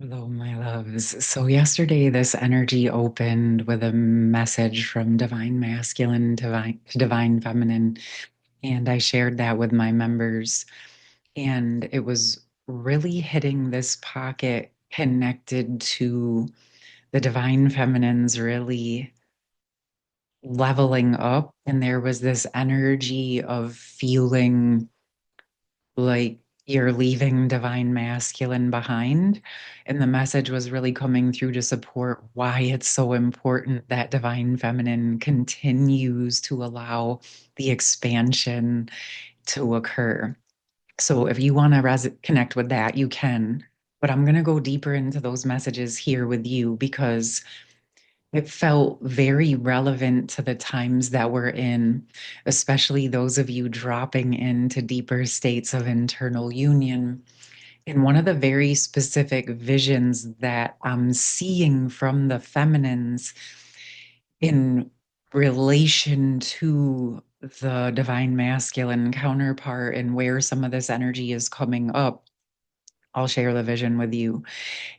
Hello, my loves. So, yesterday, this energy opened with a message from divine masculine to divine feminine. And I shared that with my members. And it was really hitting this pocket connected to the divine feminines really leveling up. And there was this energy of feeling like you're leaving divine masculine behind. And the message was really coming through to support why it's so important that divine feminine continues to allow the expansion to occur. So if you want to connect with that, you can. But I'm going to go deeper into those messages here with you because it felt very relevant to the times that we're in, especially those of you dropping into deeper states of internal union. And one of the very specific visions that I'm seeing from the feminines in relation to the divine masculine counterpart and where some of this energy is coming up, I'll share the vision with you,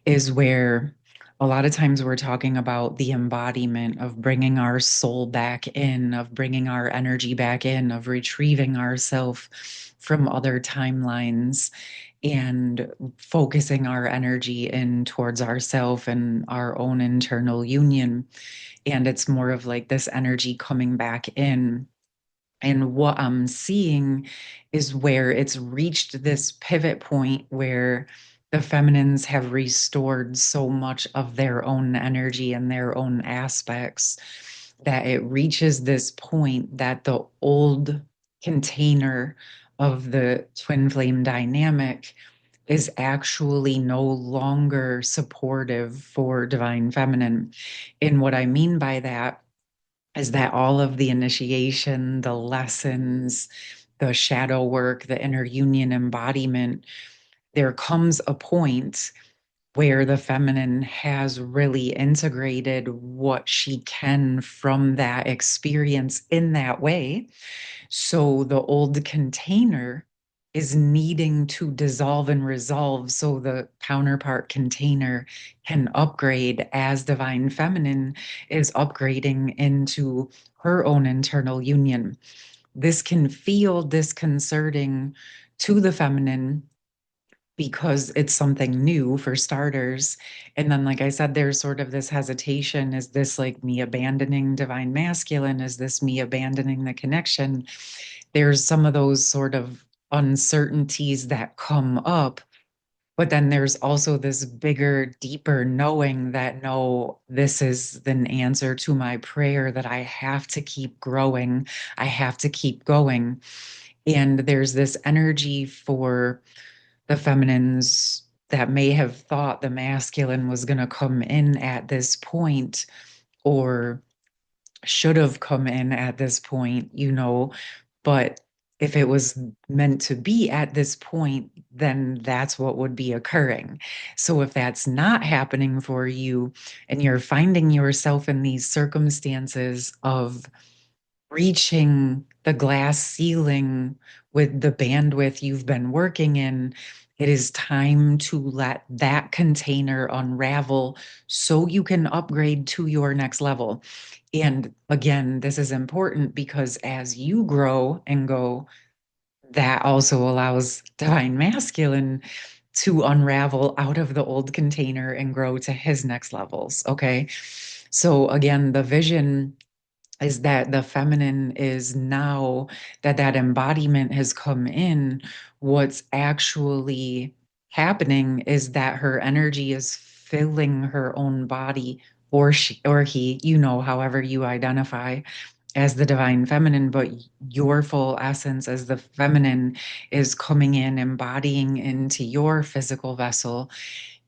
is where a lot of times we're talking about the embodiment of bringing our soul back in, of bringing our energy back in, of retrieving ourself from other timelines and focusing our energy in towards ourself and our own internal union. And it's more of like this energy coming back in. And what I'm seeing is where it's reached this pivot point where the feminines have restored so much of their own energy and their own aspects that it reaches this point that the old container of the twin flame dynamic is actually no longer supportive for divine feminine. And what I mean by that is that all of the initiation, the lessons, the shadow work, the inner union embodiment, there comes a point where the feminine has really integrated what she can from that experience in that way. So the old container is needing to dissolve and resolve so the counterpart container can upgrade as divine feminine is upgrading into her own internal union. This can feel disconcerting to the feminine because it's something new for starters. And then, like I said, there's sort of this hesitation. Is this like me abandoning divine masculine? Is this me abandoning the connection? There's some of those sort of uncertainties that come up. But then there's also this bigger, deeper knowing that no, this is an answer to my prayer that I have to keep growing. I have to keep going. And there's this energy for the feminines that may have thought the masculine was going to come in at this point or should have come in at this point, but if it was meant to be at this point, then that's what would be occurring. So if that's not happening for you and you're finding yourself in these circumstances of reaching the glass ceiling with the bandwidth you've been working in, it is time to let that container unravel so you can upgrade to your next level. And again, this is important because as you grow and go, that also allows divine masculine to unravel out of the old container and grow to his next levels. Okay. So again, the vision is that the feminine is now that embodiment has come in. What's actually happening is that her energy is filling her own body, or she or he, however you identify as the divine feminine, but your full essence as the feminine is coming in, embodying into your physical vessel.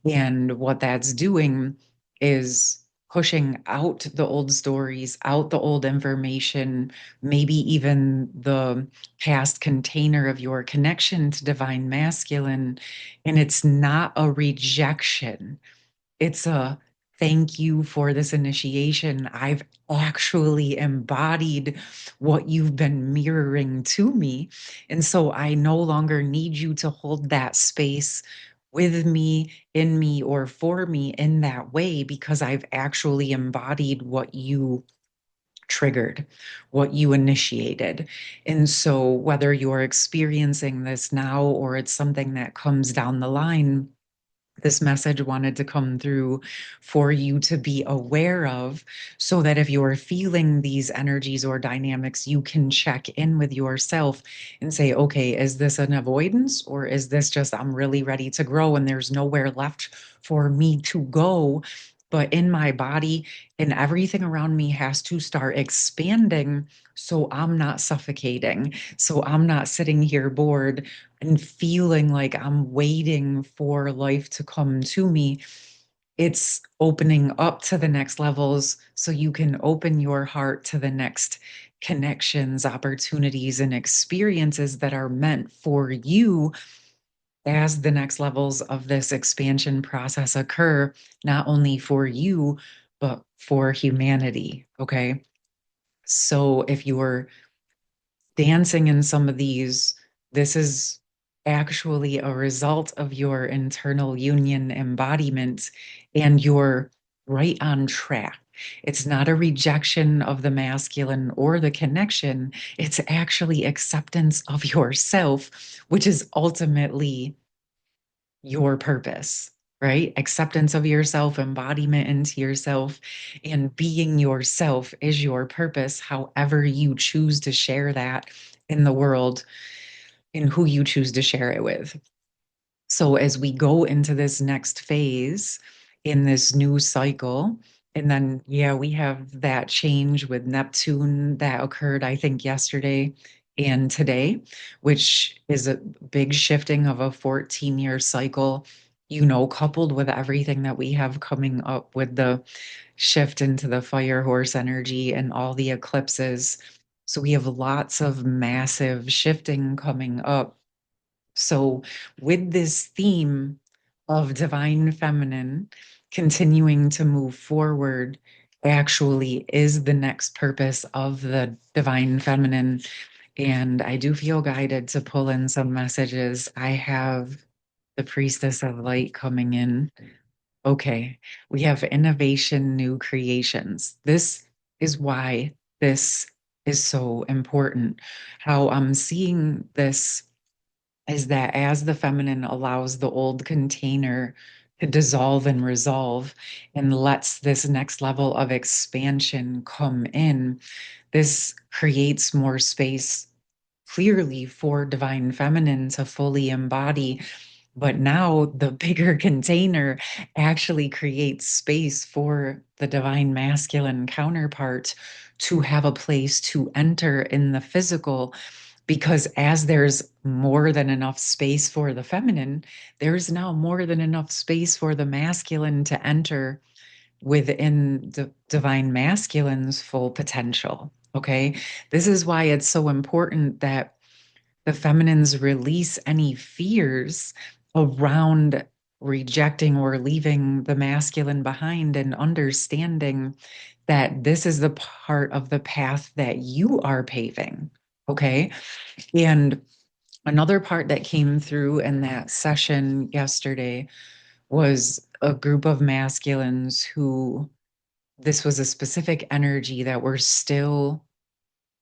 And what that's doing is pushing out the old stories, out the old information, maybe even the past container of your connection to divine masculine. And it's not a rejection, it's a thank you for this initiation. I've actually embodied what you've been mirroring to me. And so I no longer need you to hold that space with me, in me, or for me in that way because I've actually embodied what you triggered, what you initiated. And so, whether you're experiencing this now or it's something that comes down the line, this message wanted to come through for you to be aware of so that if you're feeling these energies or dynamics, you can check in with yourself and say, okay, is this an avoidance or is this just I'm really ready to grow and there's nowhere left for me to go? But in my body and everything around me has to start expanding so I'm not suffocating. So I'm not sitting here bored and feeling like I'm waiting for life to come to me. It's opening up to the next levels so you can open your heart to the next connections, opportunities, and experiences that are meant for you as the next levels of this expansion process occur, not only for you, but for humanity. Okay. So if you're dancing in some of these, this is actually a result of your internal union embodiment, and you're right on track. It's not a rejection of the masculine or the connection. It's actually acceptance of yourself, which is ultimately your purpose, right? Acceptance of yourself, embodiment into yourself, and being yourself is your purpose, however you choose to share that in the world and who you choose to share it with. So as we go into this next phase in this new cycle, and then, yeah, we have that change with Neptune that occurred, I think, yesterday and today, which is a big shifting of a 14-year cycle, coupled with everything that we have coming up with the shift into the fire horse energy and all the eclipses. So we have lots of massive shifting coming up. So, with this theme of divine feminine continuing to move forward, actually is the next purpose of the divine feminine. And I do feel guided to pull in some messages. I have the priestess of light coming in. Okay, we have innovation, new creations. This is why this is so important. How I'm seeing this is that as the feminine allows the old container to dissolve and resolve and lets this next level of expansion come in, this creates more space clearly for divine feminine to fully embody. But now the bigger container actually creates space for the divine masculine counterpart to have a place to enter in the physical, because as there's more than enough space for the feminine, there's now more than enough space for the masculine to enter within the divine masculine's full potential. Okay. This is why it's so important that the feminines release any fears around rejecting or leaving the masculine behind and understanding that this is the part of the path that you are paving. Okay. And another part that came through in that session yesterday was a group of masculines who this was a specific energy that were still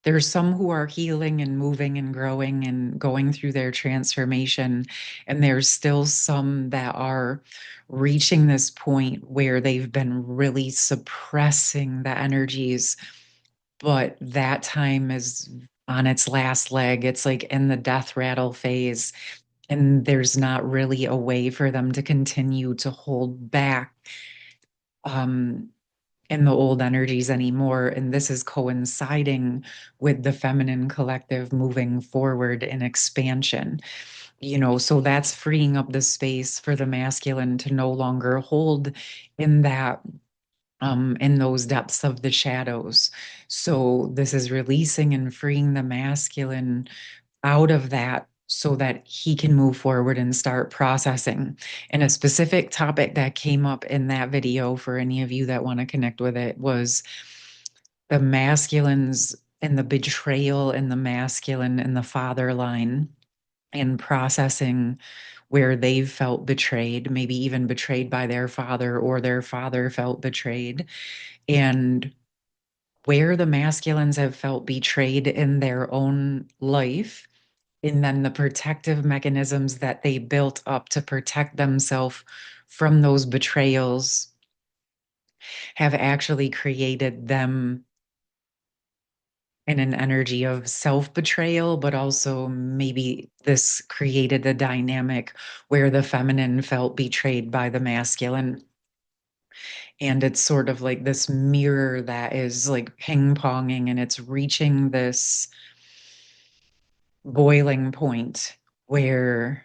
there's some who are healing and moving and growing and going through their transformation. And there's still some that are reaching this point where they've been really suppressing the energies, but that time is on its last leg. It's like in the death rattle phase, and there's not really a way for them to continue to hold back um, in the old energies anymore. And this is coinciding with the feminine collective moving forward in expansion. So that's freeing up the space for the masculine to no longer hold in that in those depths of the shadows. So this is releasing and freeing the masculine out of that so that he can move forward and start processing. And a specific topic that came up in that video for any of you that want to connect with it was the masculines and the betrayal and the masculine and the father line and processing where they've felt betrayed, maybe even betrayed by their father, or their father felt betrayed, and where the masculines have felt betrayed in their own life, and then the protective mechanisms that they built up to protect themselves from those betrayals have actually created them in an energy of self-betrayal, but also maybe this created a dynamic where the feminine felt betrayed by the masculine. And it's sort of like this mirror that is like ping-ponging, and it's reaching this boiling point where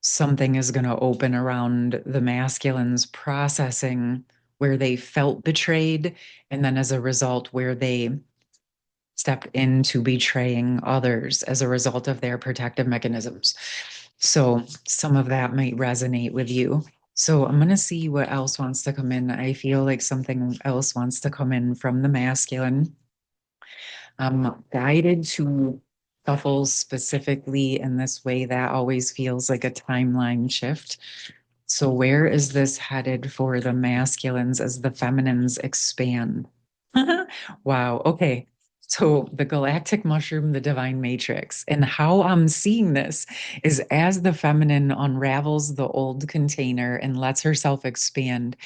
something is going to open around the masculines processing where they felt betrayed, and then as a result where they stepped into betraying others as a result of their protective mechanisms. So some of that might resonate with you. So I'm going to see what else wants to come in. I feel like something else wants to come in from the masculine. I'm guided to shuffle specifically in this way that always feels like a timeline shift. So where is this headed for the masculines as the feminines expand? Wow. Okay. So the galactic mushroom, the divine matrix, and how I'm seeing this is as the feminine unravels the old container and lets herself expand,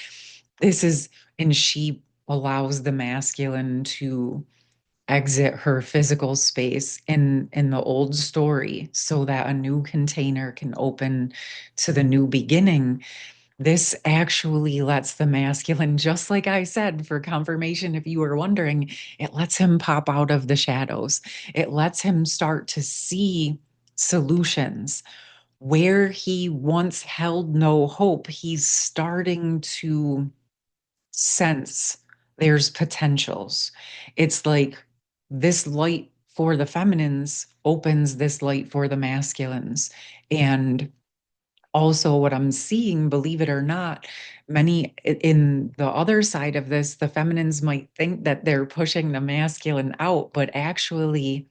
this is, and she allows the masculine to exit her physical space in the old story so that a new container can open to the new beginning. This actually lets the masculine, just like I said, for confirmation, if you were wondering, it lets him pop out of the shadows. It lets him start to see solutions where he once held no hope. He's starting to sense there's potentials. It's like this light for the feminines opens this light for the masculines. And also what I'm seeing, believe it or not, many in the other side of this, the feminines might think that they're pushing the masculine out, but actually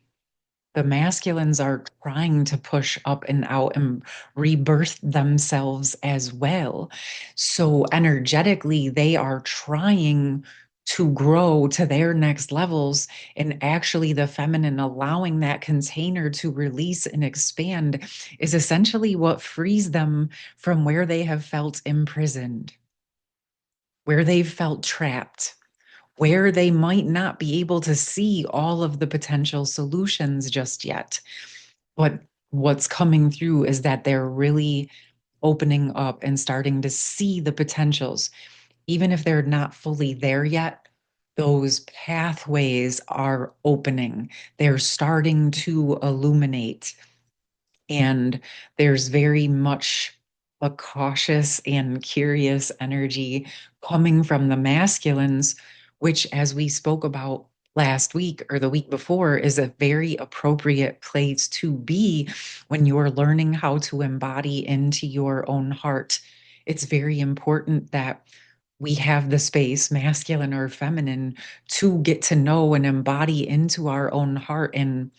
the masculines are trying to push up and out and rebirth themselves as well. So energetically, they are trying to grow to their next levels. And actually, the feminine allowing that container to release and expand is essentially what frees them from where they have felt imprisoned, where they've felt trapped, where they might not be able to see all of the potential solutions just yet. But what's coming through is that they're really opening up and starting to see the potentials. Even if they're not fully there yet, those pathways are opening. They're starting to illuminate. And there's very much a cautious and curious energy coming from the masculines, which, as we spoke about last week or the week before, is a very appropriate place to be when you're learning how to embody into your own heart. It's very important that we have the space, masculine or feminine, to get to know and embody into our own heart and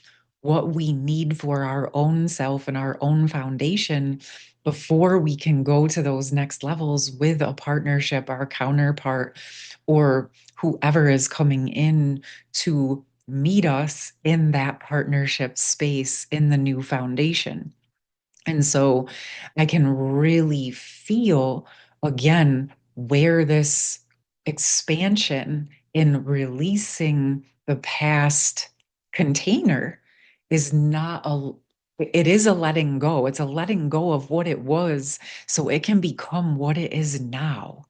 what we need for our own self and our own foundation before we can go to those next levels with a partnership, our counterpart, or whoever is coming in to meet us in that partnership space in the new foundation. And so I can really feel again where this expansion in releasing the past container is not a, it is a letting go. It's a letting go of what it was so it can become what it is now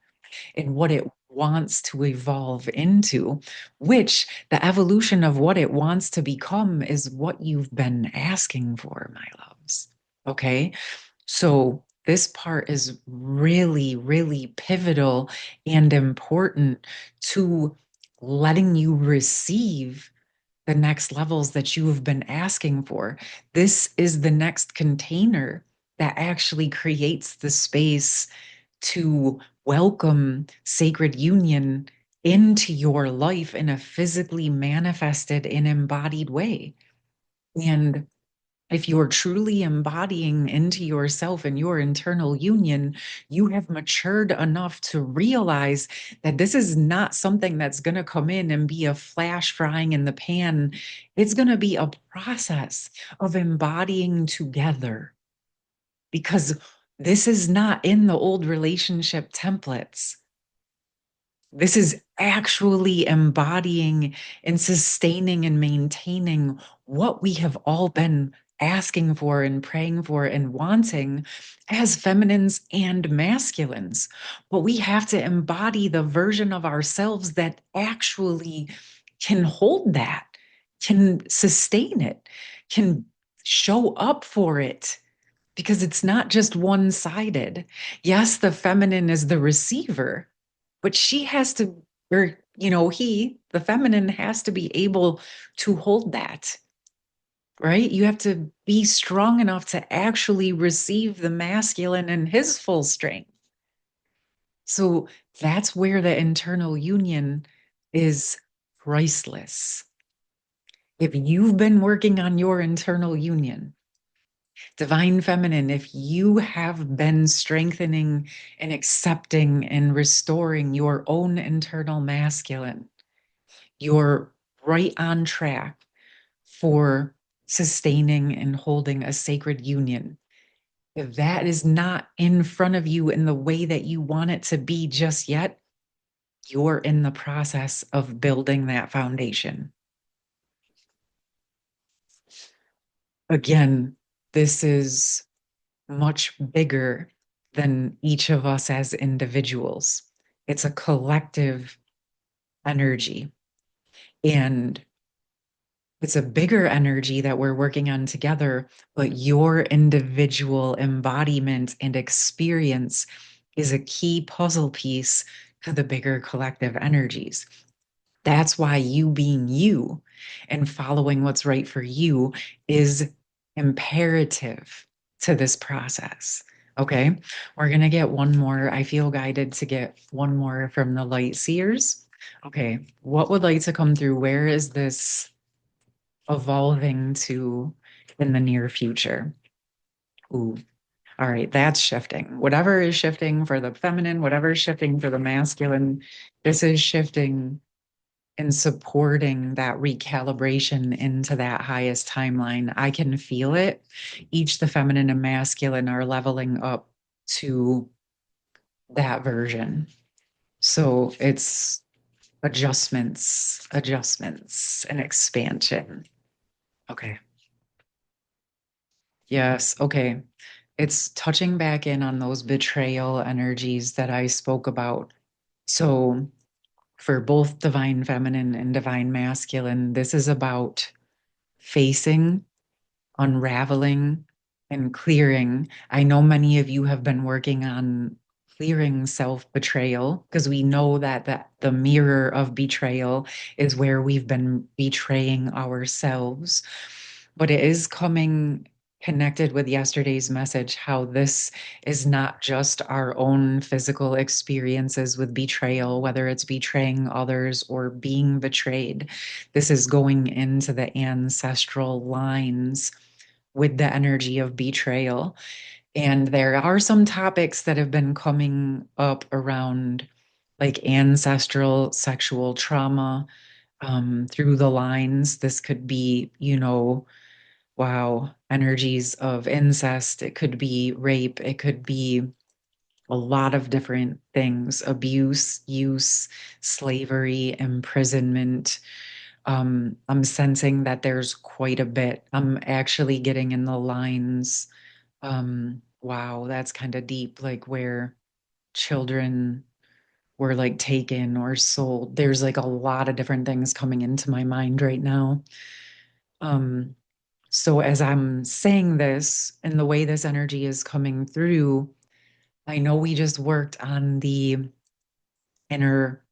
and what it wants to evolve into, which the evolution of what it wants to become is what you've been asking for, my loves. Okay. So this part is really, really pivotal and important to letting you receive the next levels that you have been asking for. This is the next container that actually creates the space to welcome sacred union into your life in a physically manifested and embodied way. And If you're truly embodying into yourself and your internal union, you have matured enough to realize that this is not something that's going to come in and be a flash frying in the pan. It's going to be a process of embodying together, because this is not in the old relationship templates. This is actually embodying and sustaining and maintaining what we have all been asking for and praying for and wanting as feminines and masculines. But we have to embody the version of ourselves that actually can hold that, can sustain it, can show up for it, because it's not just one sided. Yes, the feminine is the receiver, but she has to, or, the feminine has to be able to hold that, right? You have to be strong enough to actually receive the masculine in his full strength. So that's where the internal union is priceless. If you've been working on your internal union, divine feminine, if you have been strengthening and accepting and restoring your own internal masculine, you're right on track for sustaining and holding a sacred union. If that is not in front of you in the way that you want it to be just yet, you're in the process of building that foundation. Again, this is much bigger than each of us as individuals. It's a collective energy. And it's a bigger energy that we're working on together, but your individual embodiment and experience is a key puzzle piece to the bigger collective energies. That's why you being you and following what's right for you is imperative to this process. Okay, we're going to get one more. I feel guided to get one more from the light seers. Okay, what would like to come through? Where is this evolving to in the near future? Ooh, all right, that's shifting. Whatever is shifting for the feminine, whatever is shifting for the masculine, this is shifting and supporting that recalibration into that highest timeline. I can feel it. Each the feminine and masculine are leveling up to that version. So it's adjustments, and expansion. Okay. Yes. Okay. It's touching back in on those betrayal energies that I spoke about. So for both divine feminine and divine masculine, this is about facing, unraveling, and clearing. I know many of you have been working on clearing self-betrayal, because we know that the mirror of betrayal is where we've been betraying ourselves. But it is coming connected with yesterday's message, how this is not just our own physical experiences with betrayal, whether it's betraying others or being betrayed. This is going into the ancestral lines with the energy of betrayal. And there are some topics that have been coming up around like ancestral sexual trauma, through the lines. This could be, wow, energies of incest. It could be rape. It could be a lot of different things: abuse, use, slavery, imprisonment. I'm sensing that there's quite a bit. I'm actually getting in the lines. Wow, that's kind of deep, like where children were like taken or sold. There's like a lot of different things coming into my mind right now. Um, so as I'm saying this and the way this energy is coming through, I know we just worked on the inner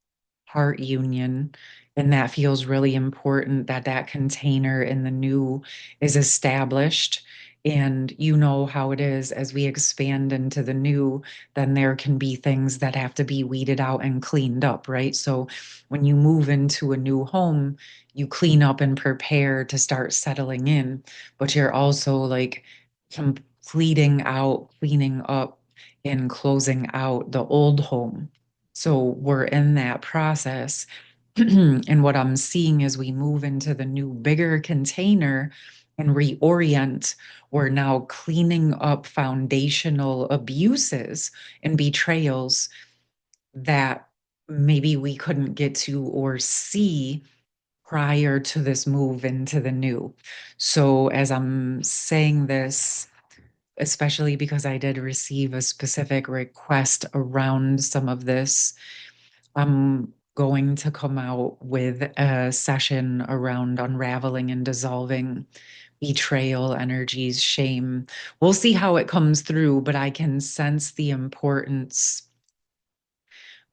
heart union, and that feels really important that that container in the new is established And you know how it is as we expand into the new, then there can be things that have to be weeded out and cleaned up, right? So when you move into a new home, you clean up and prepare to start settling in, but you're also like completing out, cleaning up, and closing out the old home. So we're in that process. And what I'm seeing as we move into the new, bigger container and reorient, we're now cleaning up foundational abuses and betrayals that maybe we couldn't get to or see prior to this move into the new. So, as I'm saying this, especially because I did receive a specific request around some of this, I'm going to come out with a session around unraveling and dissolving betrayal energies, shame. We'll see how it comes through, but I can sense the importance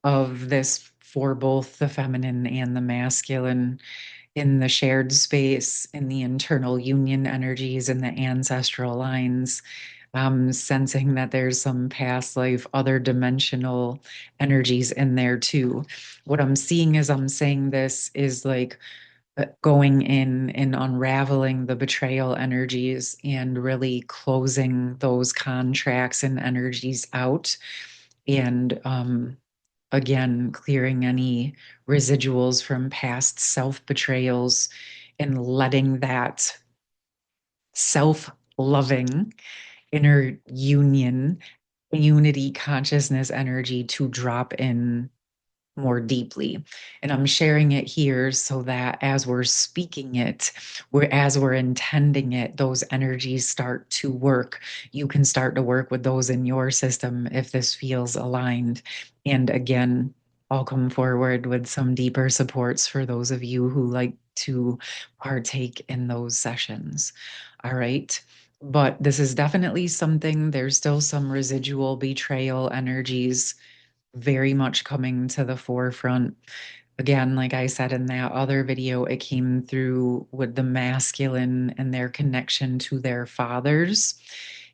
of this for both the feminine and the masculine in the shared space, in the internal union energies, in the ancestral lines. Sensing that there's some past life, other dimensional energies in there too. What I'm seeing as I'm saying this is like going in and unraveling the betrayal energies and really closing those contracts and energies out. And again, clearing any residuals from past self betrayals and letting that self loving inner union, unity consciousness energy to drop in more deeply. And I'm sharing it here so that as we're speaking it, as we're intending it, those energies start to work. You can start to work with those in your system if this feels aligned. And again, I'll come forward with some deeper supports for those of you who like to partake in those sessions. All right. But this is definitely something, there's still some residual betrayal energies very much coming to the forefront. Again, like I said in that other video, it came through with the masculine and their connection to their fathers,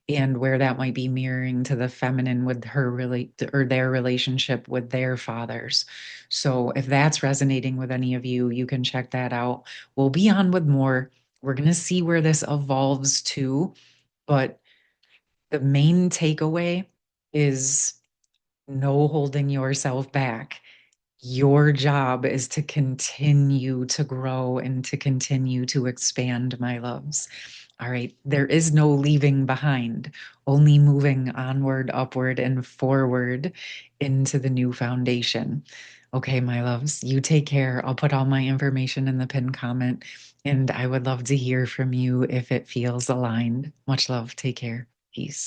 and where that might be mirroring to the feminine with her or their relationship with their fathers. So if that's resonating with any of you, you can check that out. We'll be on with more. We're going to see where this evolves to, but the main takeaway is no holding yourself back. Your job is to continue to grow and to continue to expand, my loves. All right. There is no leaving behind, only moving onward, upward, and forward into the new foundation. Okay, my loves, you take care. I'll put all my information in the pinned comment, and I would love to hear from you if it feels aligned. Much love. Take care. Peace.